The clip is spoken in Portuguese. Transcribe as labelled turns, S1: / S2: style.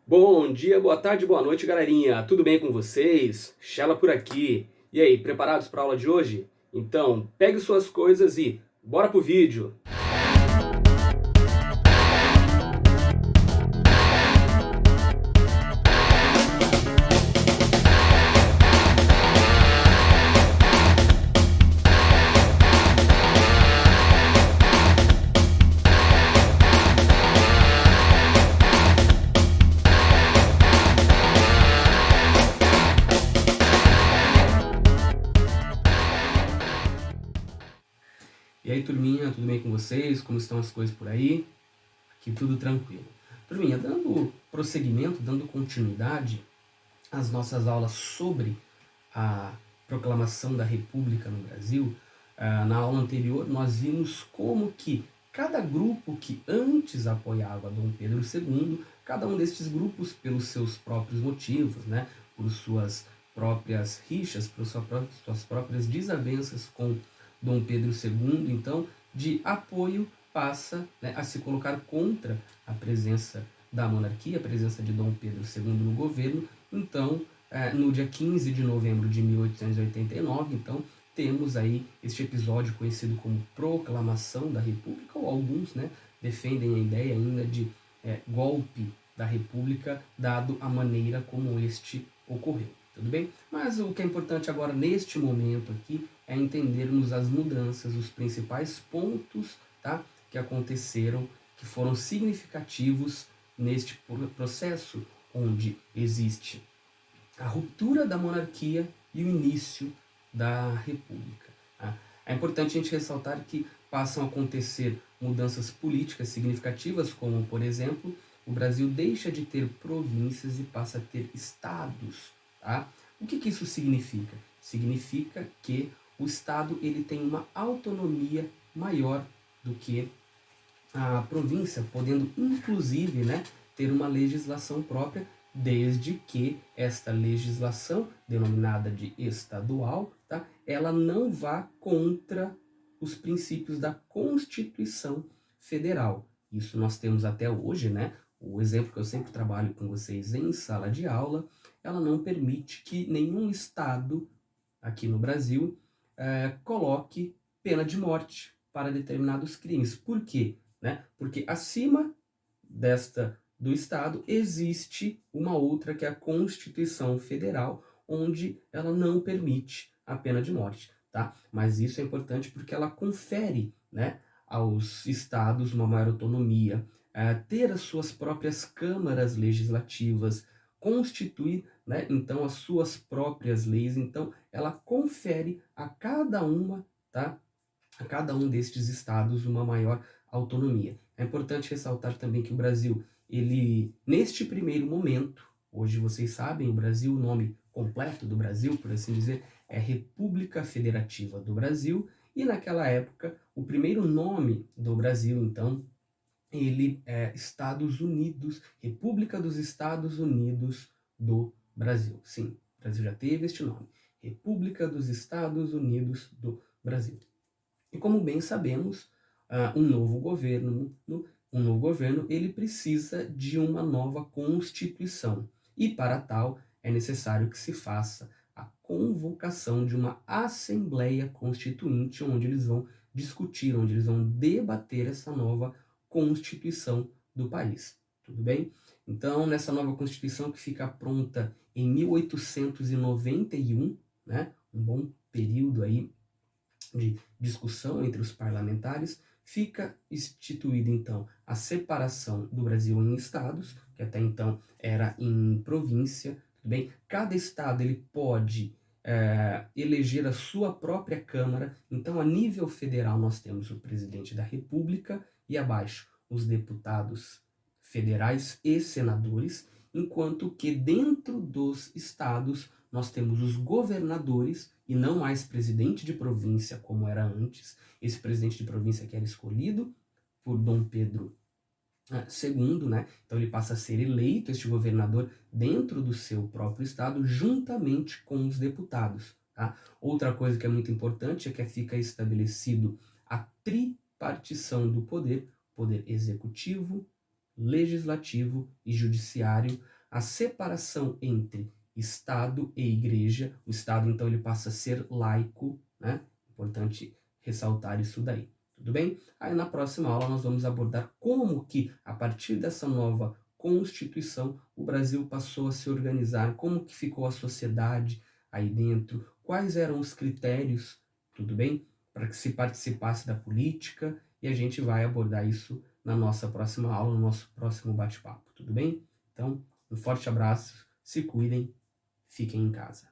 S1: Bom dia, boa tarde, boa noite, galerinha. Tudo bem com vocês? Shella por aqui. E aí, preparados para a aula de hoje? Então, pegue suas coisas e bora pro vídeo. E aí, turminha, tudo bem com vocês? Como estão as coisas por aí? Aqui tudo tranquilo. Turminha, dando prosseguimento, dando continuidade às nossas aulas sobre a proclamação da República no Brasil, na aula anterior nós vimos como que cada grupo que antes apoiava Dom Pedro II, cada um destes grupos, pelos seus próprios motivos, né, por suas próprias rixas, por suas próprias desavenças com Dom Pedro II, então, de apoio passa, né, a se colocar contra a presença da monarquia, a presença de Dom Pedro II no governo. Então, no dia 15 de novembro de 1889, então, temos aí este episódio conhecido como Proclamação da República, ou alguns, né, defendem a ideia ainda de golpe da República, dado a maneira como este ocorreu. Tudo bem? Mas o que é importante agora, neste momento aqui, é entendermos as mudanças, os principais pontos, tá, que aconteceram, que foram significativos neste processo, onde existe a ruptura da monarquia e o início da república. Tá? É importante a gente ressaltar que passam a acontecer mudanças políticas significativas, como, por exemplo, o Brasil deixa de ter províncias e passa a ter estados. Tá? O que isso significa? Significa que o Estado ele tem uma autonomia maior do que a província, podendo inclusive, né, ter uma legislação própria, desde que esta legislação, denominada de estadual, tá, ela não vá contra os princípios da Constituição Federal. Isso nós temos até hoje, né? O exemplo que eu sempre trabalho com vocês em sala de aula, ela não permite que nenhum estado aqui no Brasil coloque pena de morte para determinados crimes. Por quê? Né? Porque acima desta do Estado existe uma outra que é a Constituição Federal, onde ela não permite a pena de morte. Tá? Mas isso é importante porque ela confere, né, aos estados uma maior autonomia, ter as suas próprias câmaras legislativas, constituir, né, então as suas próprias leis. Então ela confere a cada uma, tá, a cada um destes estados uma maior autonomia. É importante ressaltar também que o Brasil, ele, neste primeiro momento, hoje vocês sabem, o Brasil, o nome completo do Brasil, por assim dizer, é República Federativa do Brasil, e naquela época, o primeiro nome do Brasil, então, ele é Estados Unidos, República dos Estados Unidos do Brasil. Sim, o Brasil já teve este nome, República dos Estados Unidos do Brasil. E como bem sabemos, um novo governo, ele precisa de uma nova Constituição. E para tal, é necessário que se faça a convocação de uma Assembleia Constituinte, onde eles vão discutir, onde eles vão debater essa nova Constituição do país. Tudo bem? Então, nessa nova Constituição que fica pronta em 1891, né, um bom período aí de discussão entre os parlamentares, fica instituída então a separação do Brasil em estados, que até então era em província, tudo bem? Cada estado ele pode eleger a sua própria Câmara. Então, a nível federal, nós temos o presidente da República e abaixo os deputados federais e senadores, enquanto que dentro dos estados nós temos os governadores e não mais presidente de província como era antes. Esse presidente de província que era escolhido por Dom Pedro II, né? Então ele passa a ser eleito, este governador, dentro do seu próprio estado, juntamente com os deputados. Tá? Outra coisa que é muito importante é que fica estabelecido a tripartição do poder, poder executivo, legislativo e judiciário, a separação entre Estado e Igreja. O Estado, então, ele passa a ser laico, né? Importante ressaltar isso daí, tudo bem? Aí na próxima aula nós vamos abordar como que, a partir dessa nova Constituição, o Brasil passou a se organizar, como que ficou a sociedade aí dentro, quais eram os critérios, tudo bem? Para que se participasse da política, e a gente vai abordar isso na nossa próxima aula, no nosso próximo bate-papo, tudo bem? Então, um forte abraço, se cuidem, fiquem em casa.